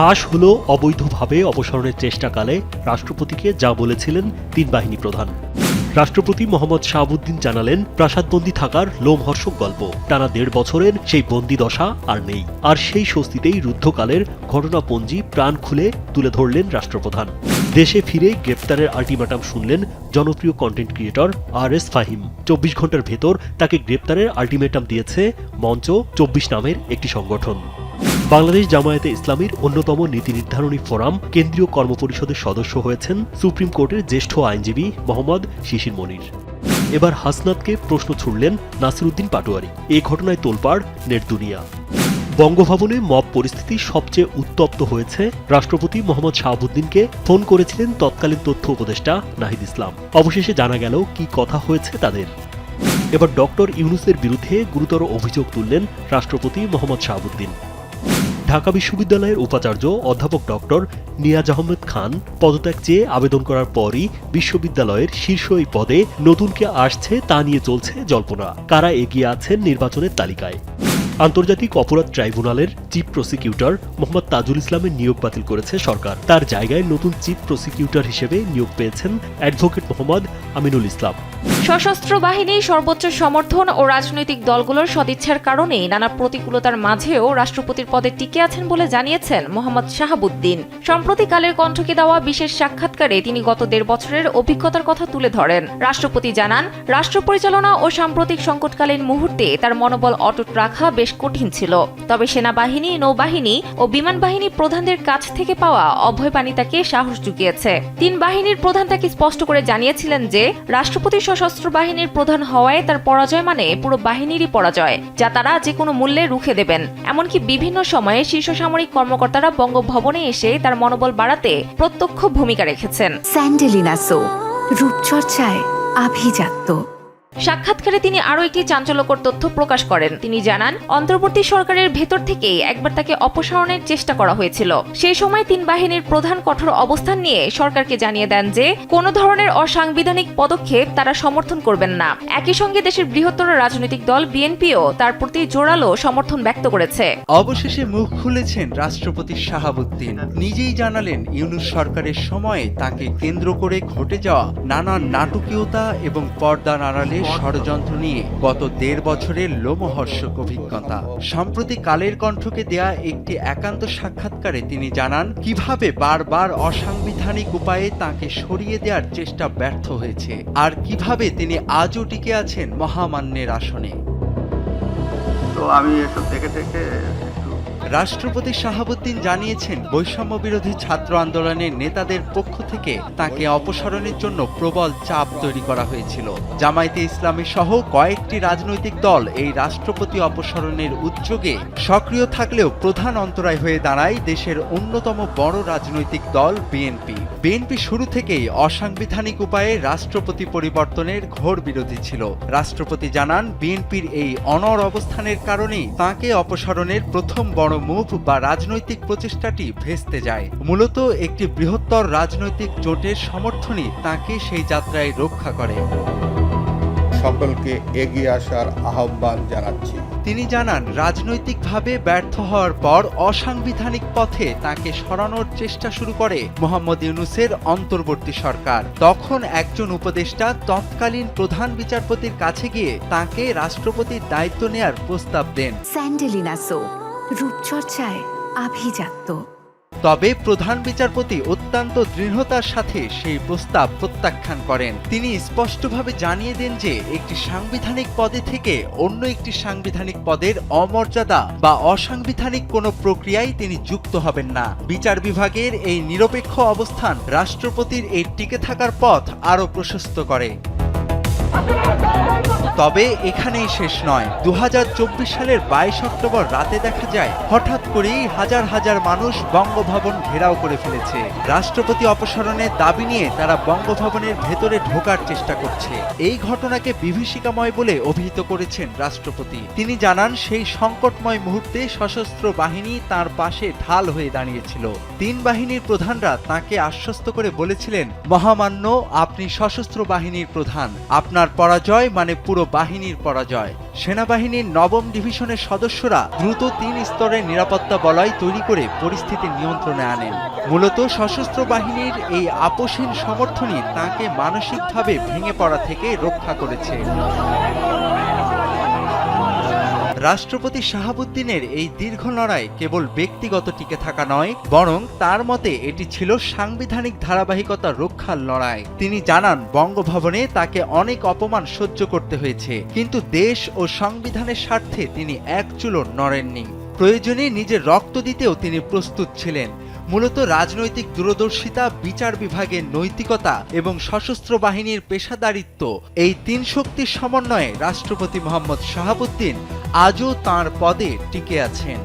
ফাঁস হলো অবৈধভাবে অপসারণের চেষ্টাকালে রাষ্ট্রপতিকে যা বলেছিলেন তিন বাহিনী প্রধান। রাষ্ট্রপতি মোহাম্মদ শাহাবুদ্দিন জানালেন, প্রাসাদবন্দী থাকার লোমহর্ষক গল্প, টানা ১.৫ বছরের সেই বন্দি দশা আর নেই। আর সেই স্বস্তিতেই রুদ্ধকালের ঘটনাপঞ্জি প্রাণ খুলে তুলে ধরলেন রাষ্ট্রপ্রধান। দেশে ফিরে গ্রেপ্তারের আল্টিমেটাম শুনলেন জনপ্রিয় কন্টেন্ট ক্রিয়েটর RS ফাহিম। ২৪ ঘন্টার ভেতর তাকে গ্রেপ্তারের আল্টিমেটাম দিয়েছে মঞ্চ ২৪ নামের একটি সংগঠন। বাংলাদেশ জামায়াতে ইসলামীর অন্যতম নীতি নির্ধারণী ফোরাম কেন্দ্রীয় কর্মপরিষদের সদস্য হয়েছেন সুপ্রিম কোর্টের জ্যেষ্ঠ আইনজীবী মোহাম্মদ শিশির মনির। এবার হাসনাতকে প্রশ্ন ছুড়লেন নাসিরুদ্দিন পাটোয়ারি। এ ঘটনায় তোলপাড় নেট দুনিয়া। বঙ্গভবনে মব পরিস্থিতি সবচেয়ে উত্তপ্ত হয়েছে। রাষ্ট্রপতি মোহাম্মদ শাহাবুদ্দিনকে ফোন করেছিলেন তৎকালীন তথ্য উপদেষ্টা নাহিদ ইসলাম। অবশেষে জানা গেল কি কথা হয়েছে তাদের। এবার ডক্টর ইউনূসের বিরুদ্ধে গুরুতর অভিযোগ তুললেন রাষ্ট্রপতি মোহাম্মদ শাহাবুদ্দিন। ঢাকা বিশ্ববিদ্যালয়ের উপাচার্য অধ্যাপক ডক্টর নিয়াজ আহমেদ খান পদত্যাগ চেয়ে আবেদন করার পরই বিশ্ববিদ্যালয়ের শীর্ষ এই পদে নতুন কে আসছে তা নিয়ে চলছে জল্পনা। কারা এগিয়ে আছেন নির্বাচনের তালিকায়? আন্তর্জাতিক অপরাধ ট্রাইব্যুনালের চিফ প্রসিকিউটর মোহাম্মদ তাজুল ইসলামের নিয়োগ বাতিল করেছে সরকার। তার জায়গায় নতুন চিফ প্রসিকিউটর হিসেবে নিয়োগ পেয়েছেন অ্যাডভোকেট মোহাম্মদ আমিনুল ইসলাম। সশস্ত্র বাহিনীর সর্বোচ্চ সমর্থন ও রাজনৈতিক দলগুলোর সদিচ্ছার কারণে নানা প্রতিকূলতার মাঝেও রাষ্ট্রপতির পদে টিকে আছেন বলে জানিয়েছেন মোহাম্মদ শাহাবুদ্দিন। সম্প্রতি কালের কণ্ঠকে দেওয়া বিশেষ সাক্ষাৎকারে তিনি গত ১.৫ বছরের অভিজ্ঞতার কথা তুলে ধরেন। রাষ্ট্রপতি জানান, রাষ্ট্র পরিচালনা ও সাম্প্রতিক সংকটকালীন মুহূর্তে তার মনোবল অটুট রাখা বেশ কঠিন ছিল। তবে সেনাবাহিনী, নৌবাহিনী ও বিমান বাহিনী প্রধানদের কাছ থেকে পাওয়া অভয়বাণী তাকে সাহস জুগিয়েছে। তিন বাহিনীর প্রধান তাকে স্পষ্ট করে জানিয়েছিলেন যে রাষ্ট্রপতি সশস্ত্র বাহিনীর প্রধান হওয়ায় তার পরাজয় মানে পুরো বাহিনীরই পরাজয়, যা তারা যে কোনো মূল্যে রুখে দেবেন। এমনকি বিভিন্ন সময়ে শীর্ষ সামরিক কর্মকর্তারা বঙ্গভবনে এসে তার মনোবল বাড়াতে প্রত্যক্ষ ভূমিকা রেখেছেন। স্যান্ডেলিনা সো, রূপচর্চায় আভিজাত্য। সাক্ষাৎকারে তিনি আরও একটি চাঞ্চল্যকর তথ্য প্রকাশ করেন। তিনি জানান, অন্তর্বর্তী সরকারের ভেতর থেকেই একবার তাকে অপসারণের চেষ্টা করা হয়েছিল। সেই সময় তিন বাহিনীর প্রধান কঠোর অবস্থান নিয়ে সরকারকে জানিয়ে দেন যে কোনো ধরনের অসাংবিধানিক পদক্ষেপ তারা সমর্থন করবেন না। একই সঙ্গে দেশের বৃহত্তর রাজনৈতিক দল বিএনপিও তার প্রতি জোরালো সমর্থন ব্যক্ত করেছে। অবশেষে মুখ খুলেছেন রাষ্ট্রপতি শাহাবুদ্দিন। নিজেই জানালেন, ইউনূস সরকারের সময়ে তাকে কেন্দ্র করে ঘটে যাওয়া নানা নাটকীয়তা এবং পর্দার আড়ালে ষড়যন্ত্র নিয়ে গত ১.৫ বছরের লোমহর্ষক অভিজ্ঞতা। সম্প্রতি কালের কণ্ঠকে দেয়া একটি একান্ত সাক্ষাৎকারে তিনি জানান, কিভাবে বারবার অসাংবিধানিক উপায়ে তাকে সরিয়ে দেওয়ার চেষ্টা ব্যর্থ হয়েছে, আর কিভাবে তিনি আজও টিকে আছেন মহামান্যের আসনে। তো আমি এসব দেখে রাষ্ট্রপতি শাহাবুদ্দিন জানিয়েছেন, বৈষম্য বিরোধী ছাত্র আন্দোলনের নেতাদের পক্ষ থেকে তাকে অপসারণের জন্য প্রবল চাপ তৈরি করা হয়েছিল। জামায়াতে ইসলামী সহ কয়েকটি রাজনৈতিক দল এই রাষ্ট্রপতি অপসারণের উদ্যোগে সক্রিয় থাকলেও প্রধান অন্তরায় হয়ে দাঁড়ায় দেশের অন্যতম বড় রাজনৈতিক দল বিএনপি। বিএনপি শুরু থেকেই অসাংবিধানিক উপায়ে রাষ্ট্রপতি পরিবর্তনের ঘোর বিরোধী ছিল। রাষ্ট্রপতি জানান, বিএনপির এই অনড় অবস্থানের কারণেই তাকে অপসারণের প্রথম বড় মুভ বা রাজনৈতিক প্রচেষ্টাটি ভেস্তে যায়। মূলত একটি বৃহত্তর রাজনৈতিক জোটের সমর্থনই তাকে সেই যাত্রায় রক্ষা করে। সকলকে এগিয়ে আসার আহ্বান জানাচ্ছি। তিনি জানান, রাজনৈতিকভাবে ব্যর্থ হওয়ার পর অসাংবিধানিক পথে তাকে সরানোর চেষ্টা শুরু করে মোহাম্মদ ইউনূসের অন্তর্বর্তী সরকার। তখন একজন উপদেষ্টা তৎকালীন প্রধান বিচারপতির কাছে গিয়ে তাকে রাষ্ট্রপতির দায়িত্ব নেয়ার প্রস্তাব দেন। স্যান্ডেলিনা সো, রূপচর্চায় আভিজাত্য। তবে প্রধান বিচারপতি অত্যন্ত দৃঢ়তার সাথে সেই প্রস্তাব প্রত্যাখ্যান করেন। তিনি স্পষ্টভাবে জানিয়ে দেন যে একটি সাংবিধানিক পদে থেকে অন্য একটি সাংবিধানিক পদের অমর্যাদা বা অসাংবিধানিক কোনো প্রক্রিয়ায় তিনি যুক্ত হবেন না। বিচার বিভাগের এই নিরপেক্ষ অবস্থান রাষ্ট্রপতির এই টিকে থাকার পথ আরও প্রশস্ত করে। তবে এখানেই শেষ নয়। ২০২৪ সালের ২২ অক্টোবর রাতে দেখা যায়, হঠাৎ করেই হাজার হাজার মানুষ বঙ্গভবন ঘেরাও করে ফেলেছে। রাষ্ট্রপতি অপসারণের দাবি নিয়ে তারা বঙ্গভবনের ভেতরে ঢোকার চেষ্টা করছে। এই ঘটনাকে বিভীষিকাময় বলে অভিহিত করেছেন রাষ্ট্রপতি। তিনি জানান, সেই সংকটময় মুহূর্তে সশস্ত্র বাহিনী তার পাশে ঢাল হয়ে দাঁড়িয়েছিল। তিন বাহিনীর প্রধানরা তাকে আশ্বস্ত করে বলেছিলেন, মহামান্য, আপনি সশস্ত্র বাহিনীর প্রধান, আপনার আপনার পরাজয় মানে পুরো বাহিনীর পরাজয়। সেনাবাহিনীর ৯ম ডিভিশনের সদস্যরা দ্রুত ৩ স্তরের নিরাপত্তা বলয় তৈরি করে পরিস্থিতি নিয়ন্ত্রণে আনেন। মূলত সশস্ত্র বাহিনীর এই আপোষহীন সমর্থনই তাঁকে মানসিকভাবে ভেঙে পড়া থেকে রক্ষা করেছে। রাষ্ট্রপতি শাহাবুদ্দিনের এই দীর্ঘ লড়াই কেবল ব্যক্তিগত টিকে থাকা নয়, বরং তার মতে এটি ছিল সাংবিধানিক ধারাবাহিকতা রক্ষার লড়াই। তিনি জানান, বঙ্গভবনে তাকে অনেক অপমান সহ্য করতে হয়েছে, কিন্তু দেশ ও সংবিধানের স্বার্থে তিনি এক চুলও নড়েননি। প্রয়োজনে নিজের রক্ত দিতেও তিনি প্রস্তুত ছিলেন। মূলত রাজনৈতিক দূরদর্শিতা, বিচার বিভাগের নৈতিকতা এবং সশস্ত্র বাহিনীর পেশাদারিত্ব, এই ৩ শক্তির সমন্বয়ে রাষ্ট্রপতি মোহাম্মদ শাহাবুদ্দিন আজও তাঁর পদে টিকে আছেন।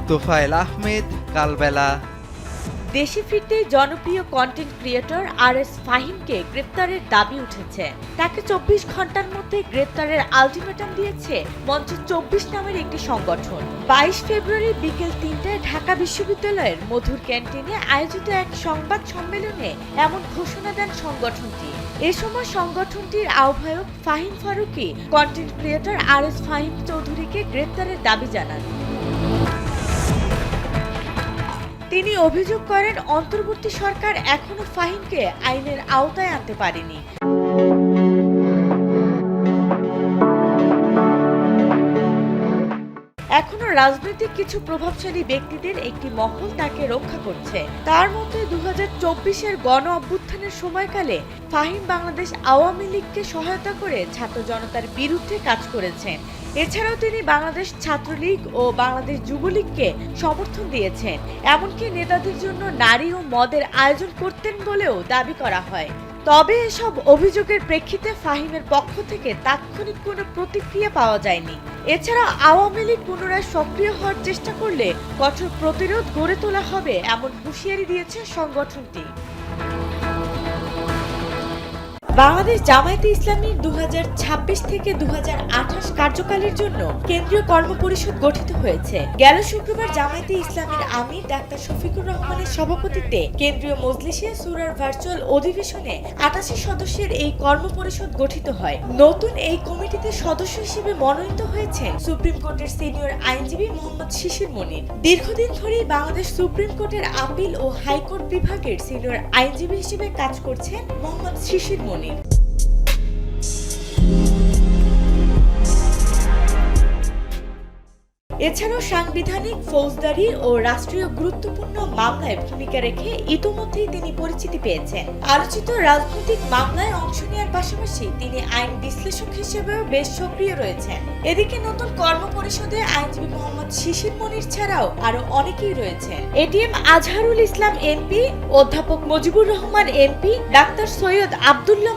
তোফায়েল আহমেদ, কালবেলা। দেশে ফিরতে জনপ্রিয় কন্টেন্ট ক্রিয়েটর RS ফাহিমকে গ্রেপ্তারের দাবি উঠেছে। তাকে ২৪ ঘন্টার মধ্যে গ্রেপ্তারের আলটিমেটাম দিয়েছে মঞ্চ ২৪ নামের একটি সংগঠন। ২২ ফেব্রুয়ারি বিকেল ৩টায় ঢাকা বিশ্ববিদ্যালয়ের মধুর ক্যান্টিনে আয়োজিত এক সংবাদ সম্মেলনে এমন ঘোষণা দেন সংগঠনটি। এ সময় সংগঠনটির আহ্বায়ক Fahim Faruki content creator RS Fahim চৌধুরীকে গ্রেপ্তারের দাবি জানান। তিনি অভিযোগ করেন, অন্তর্বর্তী সরকার এখনো ফাহিমকে আইনের আওতায় আনতে পারেনি। এখনো রাজনৈতিক কিছু প্রভাবশালী ব্যক্তিদের একটি মহল তাকে রক্ষা করছে। তার মতে ২০২৪-এর গণ অভ্যুত্থানের সময়কালে ফাহিম বাংলাদেশ আওয়ামী লীগকে সহায়তা করে ছাত্র জনতার বিরুদ্ধে কাজ করেছেন। এছাড়াও তিনি বাংলাদেশ ছাত্রলীগ ও বাংলাদেশ যুবলীগকে সমর্থন দিয়েছেন। এমনকি নেতাদের জন্য নারী ও মদের আয়োজন করতেন বলেও দাবি করা হয়। তবে এসব অভিযোগের প্রেক্ষিতে ফাহিমের পক্ষ থেকে তাৎক্ষণিক কোনো প্রতিক্রিয়া পাওয়া যায়নি। এছাড়া আওয়ামী লীগ পুনরায় সক্রিয় হওয়ার চেষ্টা করলে কঠোর প্রতিরোধ গড়ে তোলা হবে এমন হুঁশিয়ারি দিয়েছে সংগঠনটি। বাংলাদেশ জামায়াতে ইসলামীর ২০২৬ থেকে ২০২৮ কার্যকালের জন্য কেন্দ্রীয় কর্মপরিষদ গঠিত হয়েছে। গেল শুক্রবার জামায়াতে ইসলামীর আমির ডাক্তার শফিকুর রহমানের সভাপতিত্বে কেন্দ্রীয় মজলিসে সূরার ভার্চুয়াল অধিবেশনে ৮৮ সদস্যের এই কর্মপরিষদ গঠিত হয়। নতুন এই কমিটিতে সদস্য হিসেবে মনোনীত হয়েছেন সুপ্রিম কোর্টের সিনিয়র আইনজীবী মোহাম্মদ শিশির মনির। দীর্ঘদিন ধরেই বাংলাদেশ সুপ্রিম কোর্টের আপিল ও হাইকোর্ট বিভাগের সিনিয়র আইনজীবী হিসেবে কাজ করছেন মোহাম্মদ শিশির মনির। এছাড়াও সাংবিধানিক, ফৌজদারি ও রাষ্ট্রীয় গুরুত্বপূর্ণ মামলায় ভূমিকা রেখে ইতোমধ্যেই তিনি পরিচিতি পেয়েছেন। আলোচিত রাজনৈতিক মামলায় অংশ নেওয়ার পাশাপাশি তিনি আইন বিশ্লেষক হিসেবেও বেশ সক্রিয় রয়েছেন। এদিকে নতুন কর্মপরিষদে আইনজীবী মোহাম্মদ শিশির মনির ছাড়াও আরো অনেকেই রয়েছেন। এটিএম আজহারুল ইসলাম এমপি, অধ্যাপক Mujibur Rahman MP, doctor Syed Abdullah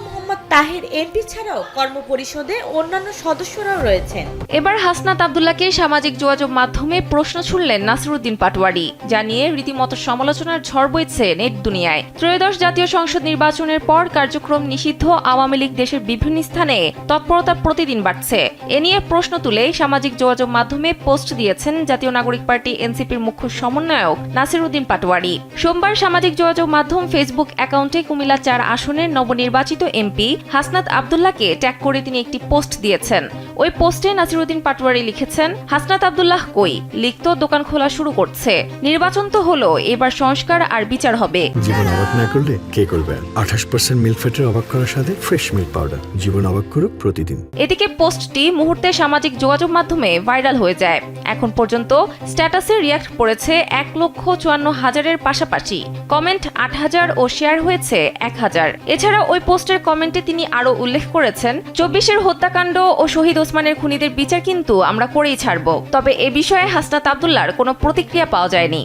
Taher MP ছাড়াও কর্মপরিষদে অন্যান্য সদস্যরাও রয়েছেন। এবার হাসনাত আব্দুল্লাহকে সামাজিক যোগাযোগ মাধ্যমে প্রশ্ন ছুড়লেন নাসিরউদ্দিন পাটোয়ারি, জানিয়ে রীতিমতো সমালোচনার ঝড় বইছে নেট দুনিয়ায়। ত্রয়োদশ জাতীয় সংসদ নির্বাচনের পর কার্যক্রম নিষিদ্ধ আওয়ামী লীগ দেশের বিভিন্ন স্থানে তৎপরতা প্রতিদিন বাড়ছে। এ নিয়ে প্রশ্ন তুলে সামাজিক যোগাযোগ মাধ্যমে পোস্ট দিয়েছেন জাতীয় নাগরিক পার্টি এনসিপির মুখ্য সমন্বয়ক নাসিরউদ্দিন পাটোয়ারি। সোমবার সামাজিক যোগাযোগ মাধ্যম ফেসবুক অ্যাকাউন্টে কুমিল্লা ৪ আসনের নবনির্বাচিত এমপি হাসনাত আব্দুল্লাহকে ট্যাগ করে তিনি একটি পোস্ট দিয়েছেন। ওই পোস্টে নাসিরউদ্দিন পাটোয়ারি লিখেছেন, হাসনাত আব্দুল্লাহ কই, লীগ তো দোকান খোলা শুরু করছে, নির্বাচন তো হলো, এবার সংস্কার আর বিচার হবে। জীবন অবাক না করলে কে করবে? 28% মিল্ক ফ্যাটের অবাক করার সাথে ফ্রেশ মিল্ক পাউডার, জীবন অবাক করুক প্রতিদিন। এদিকে পোস্টটি মুহূর্তে সামাজিক যোগাযোগ মাধ্যমে ভাইরাল হয়ে যায়। এখন পর্যন্ত স্ট্যাটাসে রিয়্যাক্ট করেছে ১,৫৪,০০০-এর পাশাপাশি কমেন্ট ৮,০০০ ও শেয়ার হয়েছে ১,০০০। এছাড়া ওই পোস্টের কমেন্টে তিনি আরো উল্লেখ করেছেন, ২৪-এর হত্যাকাণ্ড ও শহীদ ওসমানের খুনিদের বিচার কিন্তু আমরা করেই ছাড়ব। তবে এ বিষয়ে হাসনাত আব্দুল্লাহর কোনো প্রতিক্রিয়া পাওয়া যায়নি।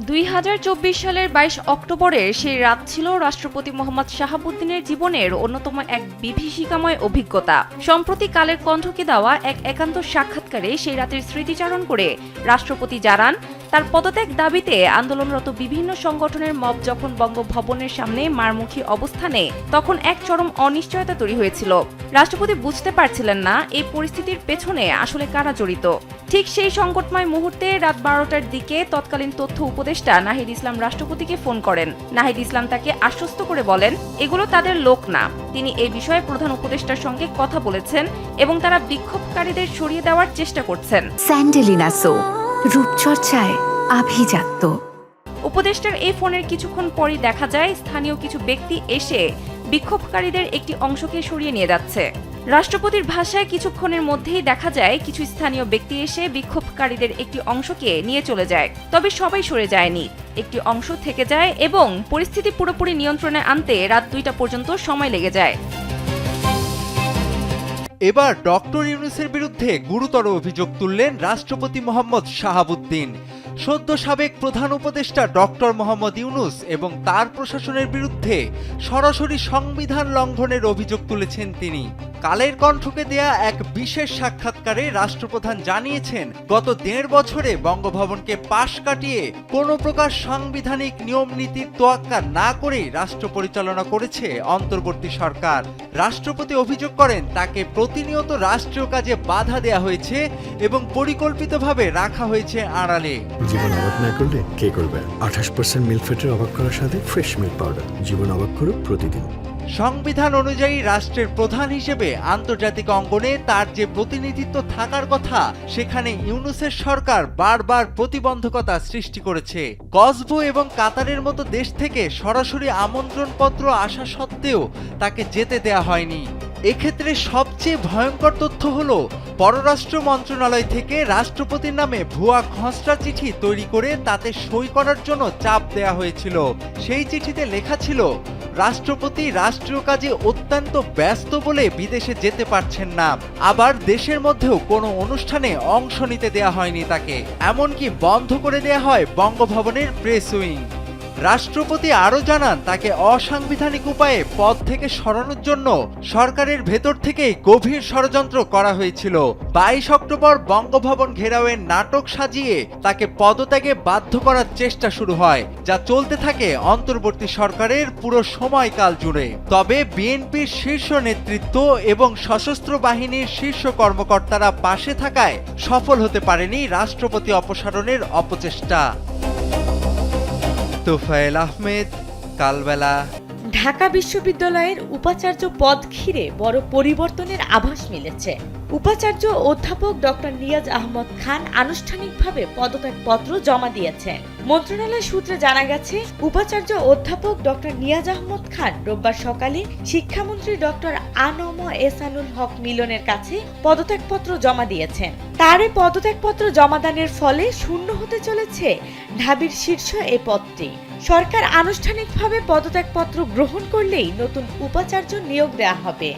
২০২৪ সালের ২২ অক্টোবরের সেই রাত ছিল রাষ্ট্রপতি মোহাম্মদ শাহাবুদ্দিনের জীবনের অন্যতম এক বিভীষিকাময় অভিজ্ঞতা। সম্প্রতি কালের কণ্ঠকে দেওয়া এক একান্ত সাক্ষাৎকারে সেই রাতের স্মৃতিচারণ করে রাষ্ট্রপতি জানান, তার পদত্যাগ দাবিতে আন্দোলনরত বিভিন্ন সংগঠনের মব যখন বঙ্গভবনের সামনে মারমুখী অবস্থানে, তখন এক চরম অনিশ্চয়তা তৈরি হয়েছিল। রাষ্ট্রপতি বুঝতে পারছিলেন না এই পরিস্থিতির পেছনে আসলে কারা জড়িত। ঠিক সেই সংকটময় মুহূর্তে রাত 12টার দিকে তৎকালীন তথ্য উপদেষ্টা নাহিদ ইসলাম রাষ্ট্রপতিকে ফোন করেন। নাহিদ ইসলাম তাকে আশ্বস্ত করে বলেন, এগুলো তাদের লোক না। তিনি এই বিষয়ে প্রধান উপদেষ্টার সঙ্গে কথা বলেছেন এবং তারা বিক্ষোভকারীদের সরিয়ে দেওয়ার চেষ্টা করছেন। স্যান্ডেলিনা সো, রূপচর্চায় আভিজাত্য। উপদেষ্টার এই ফোনের কিছুক্ষণ পরই দেখা যায় স্থানীয় কিছু ব্যক্তি এসে বিক্ষোভকারীদের একটি অংশকে সরিয়ে নিয়ে যাচ্ছে। রাষ্ট্রপতির ভাষায় কিছুক্ষণের মধ্যেই দেখা যায় কিছু স্থানীয় ব্যক্তি এসে বিক্ষোভকারীদের একটি অংশকে নিয়ে চলে যায়। তবে সবাই সরে যায়নি, একটি অংশ থেকে যায় এবং পরিস্থিতি পুরোপুরি নিয়ন্ত্রণে আনতে রাত 2টা পর্যন্ত সময় লেগে যায়। এবার ডক্টর ইউনূসের বিরুদ্ধে গুরুতর অভিযোগ তুললেন রাষ্ট্রপতি মোহাম্মদ শাহাবুদ্দিন। সদ্য সাবেক প্রধান উপদেষ্টা ডক্টর মোহাম্মদ ইউনূস এবং তার প্রশাসনের বিরুদ্ধে সরাসরি সংবিধান লঙ্ঘনের অভিযোগ তুলেছেন তিনি। কালের কণ্ঠকে দেয়া এক বিশেষ সাক্ষাৎকারে রাষ্ট্রপ্রধান জানিয়েছেন, গত 1.5 বছরে বঙ্গভবনকে পাশ কাটিয়ে কোনো প্রকার সাংবিধানিক নিয়ম নীতির তোয়াক্কা না করেই রাষ্ট্র পরিচালনা করেছে অন্তর্বর্তী সরকার। রাষ্ট্রপতি অভিযোগ করেন, তাকে প্রতিনিয়ত রাষ্ট্রীয় কাজে বাধা দেয়া হয়েছে এবং পরিকল্পিতভাবে রাখা হয়েছে আড়ালে। জীবন অবাক না করলে কে করবে? 28% মিল্ক ফ্যাটের অবাক করার সাথে ফ্রেশ মিল্ক পাউডার। জীবন অবাক করুক প্রতিদিন। সংবিধান অনুযায়ী রাষ্ট্রের প্রধান হিসেবে আন্তর্জাতিক অঙ্গনে তার যে প্রতিনিধিত্ব থাকার কথা, সেখানে ইউনূসের সরকার বারবার প্রতিবন্ধকতা সৃষ্টি করেছে। কসভো এবং কাতারের মতো দেশ থেকে সরাসরি আমন্ত্রণপত্র আসা সত্ত্বেও তাকে যেতে দেয়া হয়নি। এক্ষেত্রে সবচেয়ে ভয়ঙ্কর তথ্য হলো, পররাষ্ট্র মন্ত্রণালয় থেকে রাষ্ট্রপতির নামে ভুয়া খসড়া চিঠি তৈরি করে তাতে সই করার জন্য চাপ দেয়া হয়েছিল। সেই চিঠিতে লেখা ছিল, রাষ্ট্রপতি রাষ্ট্রীয় কাজে অত্যন্ত ব্যস্ত বলে বিদেশে যেতে পারছেন না। আবার দেশের মধ্যেও কোনো অনুষ্ঠানে অংশ নিতে দেয়া হয়নি তাকে, এমনকি বন্ধ করে দেয়া হয় বঙ্গভবনের প্রেস উইং। রাষ্ট্রপতি আরও জানান, তাকে অসাংবিধানিক উপায়ে পদ থেকে সরানোর জন্য সরকারের ভেতর থেকেই গভীর ষড়যন্ত্র করা হয়েছিল। 22 অক্টোবর বঙ্গভবন ঘেরাওয়ের নাটক সাজিয়ে তাকে পদত্যাগে বাধ্য করার চেষ্টা শুরু হয়, যা চলতে থাকে অন্তর্বর্তী সরকারের পুরো সময়কাল জুড়ে। তবে বিএনপির শীর্ষ নেতৃত্ব এবং সশস্ত্র বাহিনীর শীর্ষ কর্মকর্তারা পাশে থাকায় সফল হতে পারেনি রাষ্ট্রপতি অপসারণের অপচেষ্টা। তোফায়েল আহমেদ, কালবেলা। ঢাকা বিশ্ববিদ্যালয়ের উপাচার্য পদ ঘিরে বড় পরিবর্তনের আভাস মিলেছে। উপাচার্য অধ্যাপক ডক্টর নিয়াজ আহমদ খান আনুষ্ঠানিকভাবে পদত্যাগপত্র জমা দিয়েছেন। মন্ত্রণালয় সূত্রে জানা গেছে, উপাচার্য অধ্যাপক ডক্টর নিয়াজ আহমদ খান রোববার সকালে শিক্ষামন্ত্রী ডক্টর আ.ন.ম এহসানুল হক মিলনের কাছে পদত্যাগপত্র জমা দিয়েছেন। তার এই পদত্যাগপত্র জমাদানের ফলে শূন্য হতে চলেছে ঢাবির শীর্ষ এই পদটি। সরকার আনুষ্ঠানিকভাবে পদত্যাগপত্র গ্রহণ করলেই নতুন উপাচার্য নিয়োগ দেওয়া হবে।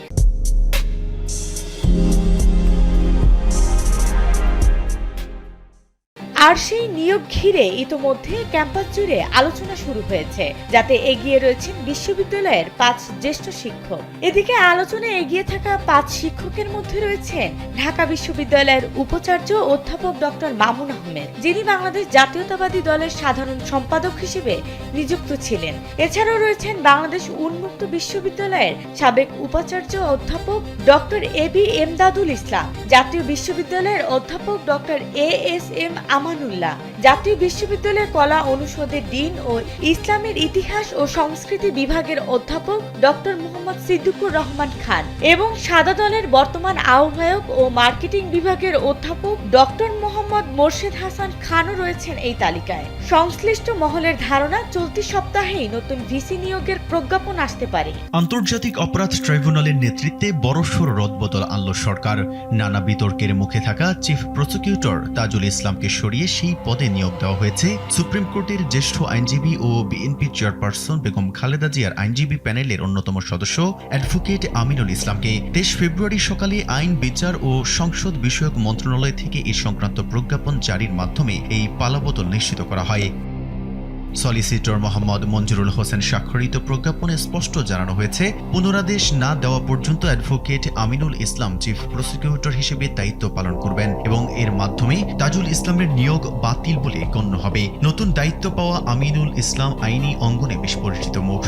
আর সেই নিয়োগ ঘিরে ইতোমধ্যে ক্যাম্পাস জুড়ে আলোচনা শুরু হয়েছে, যাতে এগিয়ে রয়েছেন বিশ্ববিদ্যালয়ের 5 জ্যেষ্ঠ শিক্ষক। এদিকে আলোচনায় এগিয়ে থাকা 5 শিক্ষকের মধ্যে রয়েছেন ঢাকা বিশ্ববিদ্যালয়ের উপাচার্য অধ্যাপক ডক্টর মামুন আহমেদ, যিনি বাংলাদেশ জাতীয়তাবাদী দলের সাধারণ সম্পাদক হিসেবে নিযুক্ত ছিলেন। এছাড়াও রয়েছেন বাংলাদেশ উন্মুক্ত বিশ্ববিদ্যালয়ের সাবেক উপাচার্য অধ্যাপক ডক্টর এ.বি. এমদাদুল ইসলাম, জাতীয় বিশ্ববিদ্যালয়ের অধ্যাপক ডক্টর এ.এস.এম. আমানুল্লাহ, জাতীয় বিশ্ববিদ্যালয়ের কলা অনুষদের ডিন ও ইসলামের ইতিহাস ও সংস্কৃতি বিভাগের অধ্যাপক ডক্টর মোহাম্মদ সিদ্দিকুর রহমান খান এবং সাদা দলের বর্তমান আহ্বায়ক ও মার্কেটিং বিভাগের অধ্যাপক ডক্টর মোহাম্মদ মোর্শেদ হাসান খানও রয়েছেন এই তালিকায়। সংশ্লিষ্ট মহলের ধারণা, চলতি সপ্তাহেই নতুন ভিসি নিয়োগের প্রজ্ঞাপন আসতে পারে। আন্তর্জাতিক অপরাধ ট্রাইব্যুনালের নেতৃত্বে বড়সড় রদবদল আনল সরকার। নানা বিতর্কের মুখে থাকা চিফ প্রসিকিউটর তাজুল ইসলামকে সরিয়ে সেই পদে নিয়োগ দেওয়া হয়েছে সুপ্রিম কোর্টের জ্যেষ্ঠ আইনজীবী ও বিএনপি চেয়ারপারসন বেগম খালেদা জিয়ার আইনজীবী প্যানেলের অন্যতম সদস্য অ্যাডভোকেট আমিনুল ইসলামকে। 23 ফেব্রুয়ারি সকালে আইন, বিচার ও সংসদ বিষয়ক মন্ত্রণালয় থেকে এই সংক্রান্ত প্রজ্ঞাপন জারির মাধ্যমে এই পালাবদল নিশ্চিত করা হয়। সলিসিটর মোহাম্মদ মঞ্জুরুল হোসেন স্বাক্ষরিত প্রজ্ঞাপনে স্পষ্ট জানানো হয়েছে, পুনরাদেশ না দেওয়া পর্যন্ত advocate Aminul Islam chief prosecutor হিসেবে দায়িত্ব পালন করবেন এবং এর মাধ্যমে তাজুল ইসলামের নিয়োগ বাতিল বলে গণ্য হবে। নতুন দায়িত্ব পাওয়া আমিনুল ইসলাম আইনি অঙ্গনে বেশ পরিচিত মুখ।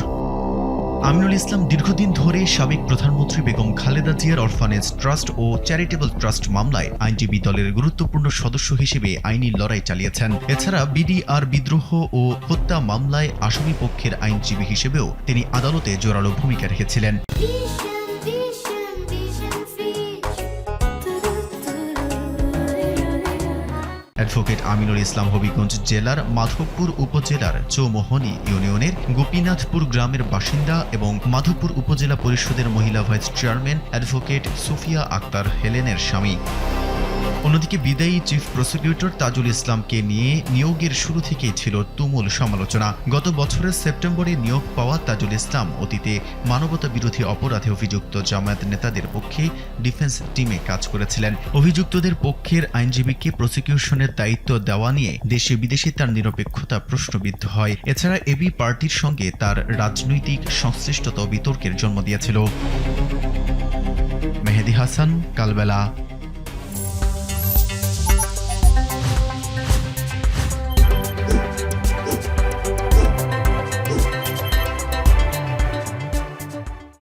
আমিনুল ইসলাম দীর্ঘদিন ধরে সাবেক প্রধানমন্ত্রী বেগম খালেদা জিয়ার অরফানেজ ট্রাস্ট ও চ্যারিটেবল ট্রাস্ট মামলায় আইনজীবী দলের গুরুত্বপূর্ণ সদস্য হিসেবে আইনি লড়াই চালিয়েছেন। এছাড়া বিডিআর বিদ্রোহ ও হত্যা মামলায় আসামি পক্ষের আইনজীবী হিসেবেও তিনি আদালতে জোরালো ভূমিকা রেখেছিলেন। অ্যাডভোকেট আমিনুল ইসলাম হবিগঞ্জ জেলার মাধবপুর উপজেলার চৌমোহনী ইউনিয়নের গোপীনাথপুর গ্রামের বাসিন্দা এবং মাধবপুর উপজেলা পরিষদের মহিলা vice chairman advocate Sufia Akhter হেলেনের স্বামী। অন্যদিকে বিদায়ী চিফ প্রসিকিউটর তাজুল ইসলামকে নিয়ে নিয়োগের শুরু থেকেই ছিল তুমুল সমালোচনা। গত বছরের সেপ্টেম্বরে নিয়োগ পাওয়া তাজুল ইসলাম অতীতে মানবতা বিরোধী অপরাধে অভিযুক্ত জামায়াত নেতাদের পক্ষে ডিফেন্স টিমে কাজ করেছিলেন। অভিযুক্তদের পক্ষের আইনজীবীকে প্রসিকিউশনের দায়িত্ব দেওয়া নিয়ে দেশে বিদেশে তার নিরপেক্ষতা প্রশ্নবিদ্ধ হয়। এছাড়া এবি পার্টির সঙ্গে তার রাজনৈতিক সংশ্লিষ্টতা বিতর্কের জন্ম দিয়েছিল। মেহেদী হাসান, কালবেলা।